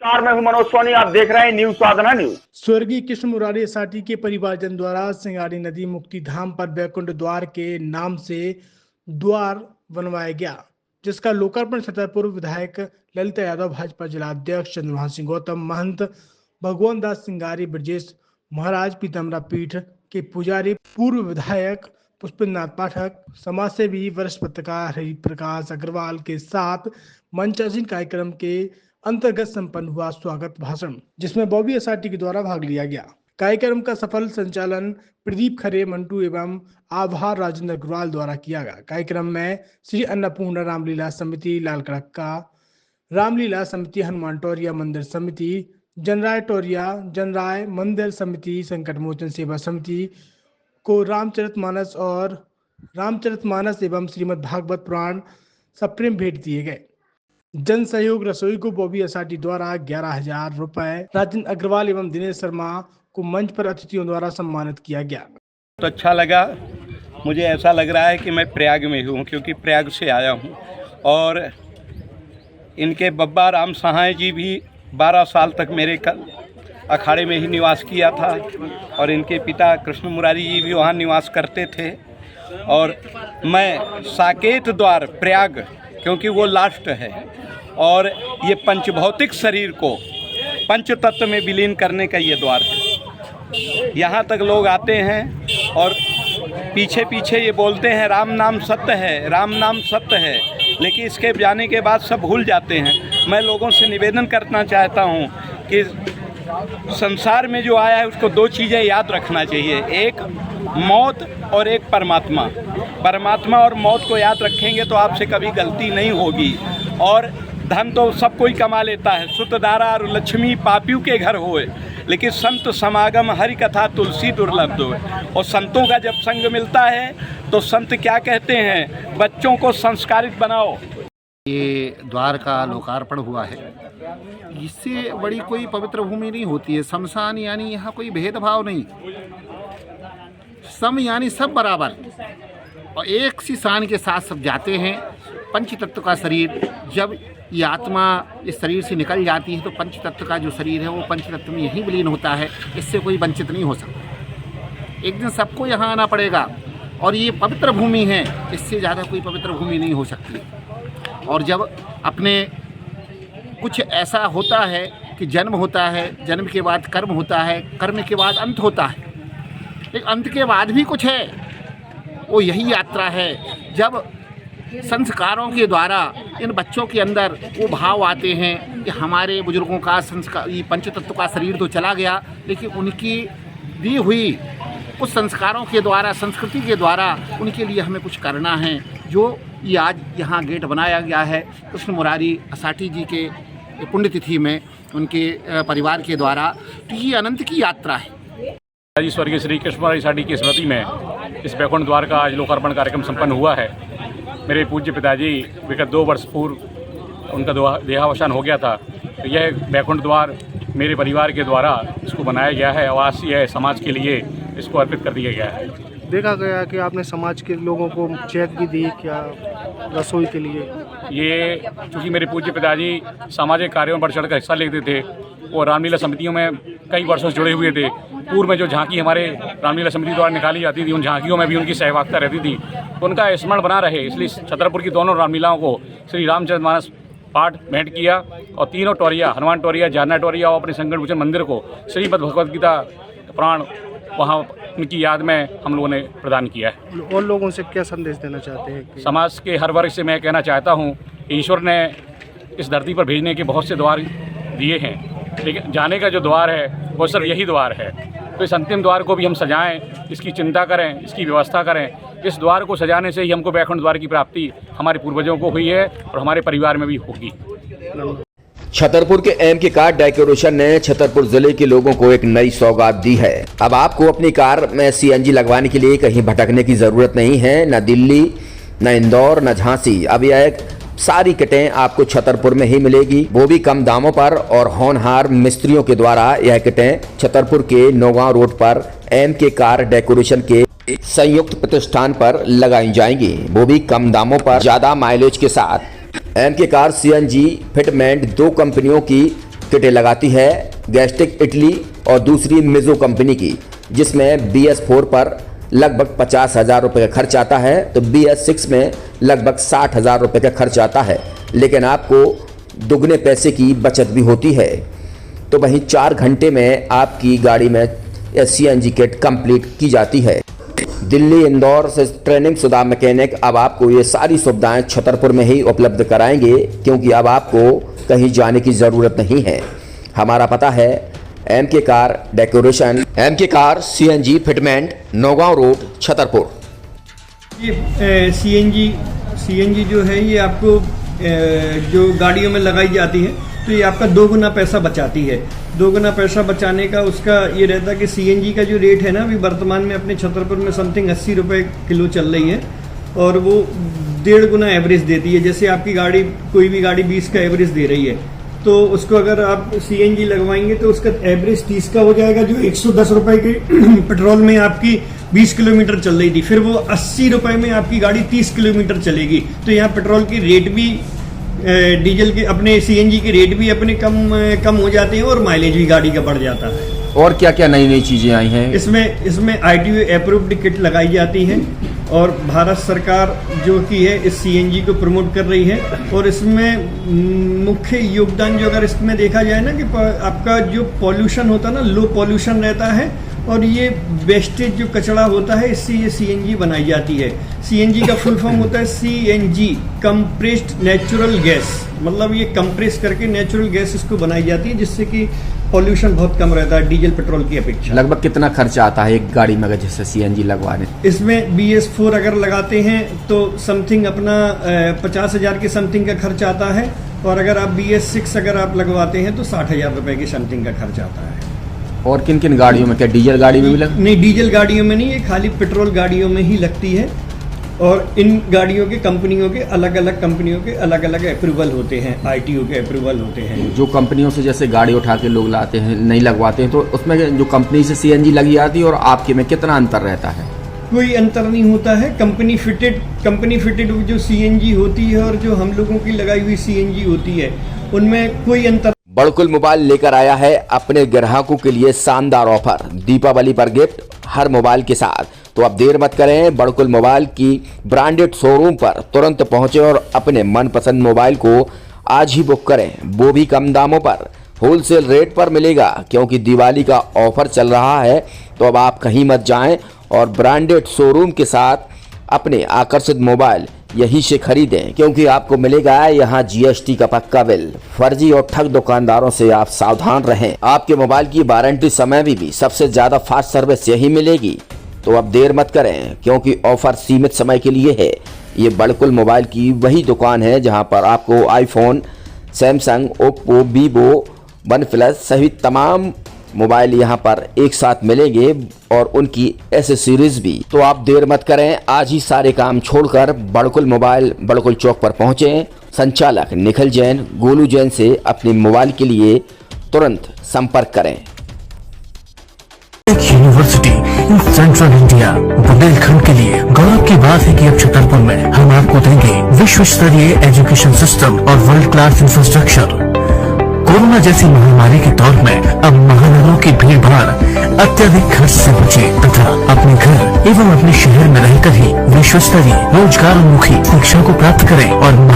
मैं हूं मनोज सोनी, आप देख रहे हैं न्यूज साधना न्यूज। स्वर्गीय कृष्ण मुरारी असाटी के परिवारजन द्वारा सिंगारी नदी मुक्ति धाम पर बैकुंठ द्वार के नाम से द्वार बनवाया गया, जिसका लोकार्पण छतरपुर विधायक ललिता यादव, भाजपा जिलाध्यक्ष चंद्रभान सिंह गौतम, महंत भगवान दास सिंगारी, ब्रजेश महाराज, पीताम्बरा पीठ के पुजारी, पूर्व विधायक पुष्पेंद्रनाथ पाठक, समाजसेवी वरिष्ठ पत्रकार हरिप्रकाश अग्रवाल के साथ मंचासीन कार्यक्रम के अंतर्गत संपन्न हुआ स्वागत भाषण, जिसमें बॉबी असाटी के द्वारा भाग लिया गया। कार्यक्रम का सफल संचालन प्रदीप खरे, मंटू एवं आभार राजेंद्र अग्रवाल द्वारा किया गया। कार्यक्रम में श्री अन्नपूर्णा रामलीला समिति लालकड़क्का, रामलीला समिति हनुमान टोरिया मंदिर समिति, जनराय टोरिया, जनराय मंदिर समिति, संकट मोचन सेवा समिति को रामचरितमानस एवं श्रीमद् भागवत पुराण सप्रेम भेंट दिए गए। जन सहयोग रसोई को बॉबी असाटी द्वारा 11,000 रुपए, राजेंद्र अग्रवाल एवं दिनेश शर्मा को मंच पर अतिथियों द्वारा सम्मानित किया गया। तो अच्छा लगा, मुझे ऐसा लग रहा है कि मैं प्रयाग में हूँ, क्योंकि प्रयाग से आया हूँ। और इनके बब्बा राम सहाय जी भी 12 साल तक मेरे अखाड़े में ही निवास किया था, और इनके पिता कृष्ण मुरारी जी भी वहाँ निवास करते थे। और मैं साकेत द्वार प्रयाग, क्योंकि वो लास्ट है, और ये पंचभौतिक शरीर को पंच तत्व में विलीन करने का ये द्वार है। यहाँ तक लोग आते हैं और पीछे पीछे ये बोलते हैं राम नाम सत्य है, राम नाम सत्य है, लेकिन इसके जाने के बाद सब भूल जाते हैं। मैं लोगों से निवेदन करना चाहता हूँ कि संसार में जो आया है उसको 2 चीज़ें याद रखना चाहिए, एक मौत और एक परमात्मा। परमात्मा और मौत को याद रखेंगे तो आपसे कभी गलती नहीं होगी। और धन तो सब कोई कमा लेता है, सुतदारा और लक्ष्मी पापियों के घर होए, लेकिन संत समागम हरि कथा तुलसी दुर्लभ होए। और संतों का जब संग मिलता है तो संत क्या कहते हैं, बच्चों को संस्कारित बनाओ। ये द्वार का लोकार्पण हुआ है, इससे बड़ी कोई पवित्र भूमि नहीं होती है। शमशान यानी यहाँ कोई भेदभाव नहीं, सम यानी सब बराबर, और एक सी शान के साथ सब जाते हैं। पंच तत्व का शरीर, जब ये आत्मा इस शरीर से निकल जाती है तो पंच तत्व का जो शरीर है वो पंच तत्व में यहीं विलीन होता है, इससे कोई वंचित नहीं हो सकता। एक दिन सबको यहाँ आना पड़ेगा, और ये पवित्र भूमि है, इससे ज़्यादा कोई पवित्र भूमि नहीं हो सकती। और जब अपने कुछ ऐसा होता है कि जन्म होता है, जन्म के बाद कर्म होता है, कर्म के बाद अंत होता है, एक अंत के बाद भी कुछ है, वो यही यात्रा है। जब संस्कारों के द्वारा इन बच्चों के अंदर वो भाव आते हैं कि हमारे बुजुर्गों का संस्कार, ये पंचतत्व का शरीर तो चला गया, लेकिन उनकी दी हुई कुछ संस्कारों के द्वारा, संस्कृति के द्वारा उनके लिए हमें कुछ करना है। जो ये आज यहाँ गेट बनाया गया है कृष्ण मुरारी असाटी जी के पुण्यतिथि में उनके परिवार के द्वारा, तो ये अनंत की यात्रा है। स्वर्गीय श्री कृष्ण मुरारी असाटी की स्मृति में इस बैकुंठ द्वार का आज लोकार्पण कार्यक्रम संपन्न हुआ है। मेरे पूज्य पिताजी विगत 2 वर्ष पूर्व उनका देहावसान हो गया था, तो यह बैकुंठ द्वार मेरे परिवार के द्वारा इसको बनाया गया है, आवासीय है, समाज के लिए इसको अर्पित कर दिया गया है। देखा गया कि आपने समाज के लोगों को चेक भी दी क्या रसोई के लिए? ये चूँकि मेरे पूज्य पिताजी सामाजिक कार्यों में बढ़ चढ़ कर हिस्सा लेते थे और रामलीला समितियों में कई वर्षों से जुड़े हुए थे। पूर्व में जो झांकी हमारे रामलीला समिति द्वारा निकाली जाती थी, उन झांकियों में भी उनकी सहभागिता रहती थी, तो उनका स्मरण बना रहे, इसलिए छतरपुर की दोनों रामलीलाओं को श्री रामचरितमानस पाठ भेंट किया, और तीनों टोरिया, हनुमान टोरिया, जानना टोरिया और अपने संकट मोचन मंदिर को श्रीमद् भगवद गीता पुराण वहाँ उनकी याद में हम लोगों ने प्रदान किया है। और लोगों से क्या संदेश देना चाहते हैं? समाज के हर वर्ग से मैं कहना चाहता हूँ, ईश्वर ने इस धरती पर भेजने के बहुत से द्वार दिए हैं, लेकिन जाने का जो द्वार है वो सिर्फ यही द्वार है। तो इस अंतिम द्वार को भी हम सजाएं, इसकी चिंता करें, इसकी व्यवस्था करें। इस द्वार को सजाने से ही हमको बैकुंठ द्वार की प्राप्ति हमारे पूर्वजों को हुई है और हमारे परिवार में भी होगी। छतरपुर के एमके कार डेकोरेशन ने छतरपुर जिले के लोगों को एक नई सौगात दी है। अब आपको अपनी कार में सीएनजी लगवाने के लिए कहीं भटकने की जरूरत नहीं है, न दिल्ली, न इंदौर, न झांसी। अब यह सारी किटें आपको छतरपुर में ही मिलेगी, वो भी कम दामों पर। और होनहार मिस्त्रियों के द्वारा यह किटें छतरपुर के नौगांव रोड पर एमके कार डेकोरेशन के संयुक्त प्रतिष्ठान पर लगाई जाएंगी, वो भी कम दामों पर, ज्यादा माइलेज के साथ। एमके कार सीएनजी फिटमेंट 2 कंपनियों की किटें लगाती है गैस्ट्रिक इटली और दूसरी मिजो कंपनी की, जिसमें BS4 पर लगभग 50,000 रुपये का खर्च आता है तो BS6 में लगभग 60,000 रुपये का खर्च आता है, लेकिन आपको दुगने पैसे की बचत भी होती है। तो वहीं 4 घंटे में आपकी गाड़ी में CNG किट कंप्लीट की जाती है। दिल्ली इंदौर से ट्रेनिंग शुदा मैकेनिक अब आपको ये सारी सुविधाएं छतरपुर में ही उपलब्ध कराएंगे, क्योंकि अब आपको कहीं जाने की ज़रूरत नहीं है। हमारा पता है MK car decoration, MK car CNG fitment, Naugaon road, Chhatarpur. ये CNG जो है ये आपको जो गाड़ियों में लगाई जाती है तो ये आपका 2 गुना पैसा बचाती है। 2 गुना पैसा बचाने का उसका ये रहता है कि CNG का जो रेट है ना अभी वर्तमान में अपने छतरपुर में समथिंग 80 रुपये किलो चल रही है और वो 1.5 गुना एवरेज देती है। जैसे आपकी गाड़ी कोई भी गाड़ी 20 का एवरेज दे रही है तो उसको अगर आप CNG लगवाएंगे तो उसका एवरेज 30 का हो जाएगा, जो 110 रुपये की पेट्रोल में आपकी 20 किलोमीटर चल रही थी, फिर वो 80 रुपये में आपकी गाड़ी 30 किलोमीटर चलेगी। तो यहाँ पेट्रोल की रेट भी डीजल के अपने CNG के रेट भी अपने कम हो जाते हैं और माइलेज भी गाड़ी का बढ़ जाता है। और क्या क्या नई नई चीज़ें आई हैं? इसमें ITO अप्रूव्ड किट लगाई जाती है और भारत सरकार जो की है इस CNG को प्रमोट कर रही है। और इसमें मुख्य योगदान जो अगर इसमें देखा जाए ना कि आपका जो पॉल्यूशन होता है ना, लो पॉल्यूशन रहता है और ये वेस्टेज जो कचरा होता है इससे ये CNG बनाई जाती है। CNG का फुल फॉर्म होता है CNG, कंप्रेस्ड नेचुरल गैस, मतलब ये कंप्रेस करके नेचुरल गैस इसको बनाई जाती है जिससे कि पॉल्यूशन बहुत कम रहता है डीजल पेट्रोल की अपेक्षा। लगभग कितना खर्चा आता है एक गाड़ी में अगर जैसे CNG लगवाने? इसमें BS4 अगर लगाते हैं तो समथिंग अपना 50,000 के समथिंग का खर्च आता है और अगर आप BS6 अगर आप लगवाते हैं तो 60,000 रुपये की समथिंग का खर्च आता है। और किन किन गाड़ियों में, क्या डीजल गाड़ी में भी लग? नहीं, डीजल गाड़ियों में नहीं, ये खाली पेट्रोल गाड़ियों में ही लगती है। और इन गाड़ियों के कंपनियों के अलग अलग अप्रूवल होते हैं, ITO के अप्रूवल होते हैं। जो कंपनियों से जैसे गाड़ी उठा के लोग लाते हैं नहीं लगवाते हैं, तो उसमें जो कंपनी से CNG लगी जाती है और आपके में कितना अंतर रहता है? कोई अंतर नहीं होता है। कंपनी फिटेड जो CNG होती है और जो हम लोगों की लगाई हुई CNG होती है उनमें कोई अंतर। बड़कुल मोबाइल लेकर आया है अपने ग्राहकों के लिए शानदार ऑफर, दीपावली पर गिफ्ट हर मोबाइल के साथ। तो अब देर मत करें, बड़कुल मोबाइल की ब्रांडेड शोरूम पर तुरंत पहुंचे और अपने मनपसंद मोबाइल को आज ही बुक करें, वो भी कम दामों पर, होलसेल रेट पर मिलेगा। क्योंकि दिवाली का ऑफर चल रहा है तो अब आप कहीं मत जाएं और ब्रांडेड शोरूम के साथ अपने आकर्षित मोबाइल यहीं से खरीदें, क्योंकि आपको मिलेगा यहाँ GST का पक्का बिल। फर्जी और ठग दुकानदारों से आप सावधान रहें। आपके मोबाइल की वारंटी समय में भी सबसे ज्यादा फास्ट सर्विस यही मिलेगी। तो अब देर मत करें, क्योंकि ऑफर सीमित समय के लिए है। ये बड़कुल मोबाइल की वही दुकान है जहां पर आपको iPhone, Samsung, Oppo, Vivo, OnePlus सहित तमाम मोबाइल यहां पर एक साथ मिलेंगे और उनकी एसेसरीज भी। तो आप देर मत करें, आज ही सारे काम छोड़कर बड़कुल मोबाइल बड़कुल चौक पर पहुंचें। संचालक निखिल जैन, गोलू जैन से अपने मोबाइल के लिए तुरंत संपर्क करें। University in central India Bundelkhand के लिए गौरव की बात है कि अब छतरपुर में हम आपको देंगे विश्व स्तरीय एजुकेशन सिस्टम और वर्ल्ड क्लास इंफ्रास्ट्रक्चर। कोरोना जैसी महामारी के दौर में अब महानगरों की भीड़ भाड़ अत्यधिक खर्च से बचे तथा अपने घर एवं अपने शहर में रहकर ही विश्व स्तरीय रोजगार उन्मुखी शिक्षा को प्राप्त करें और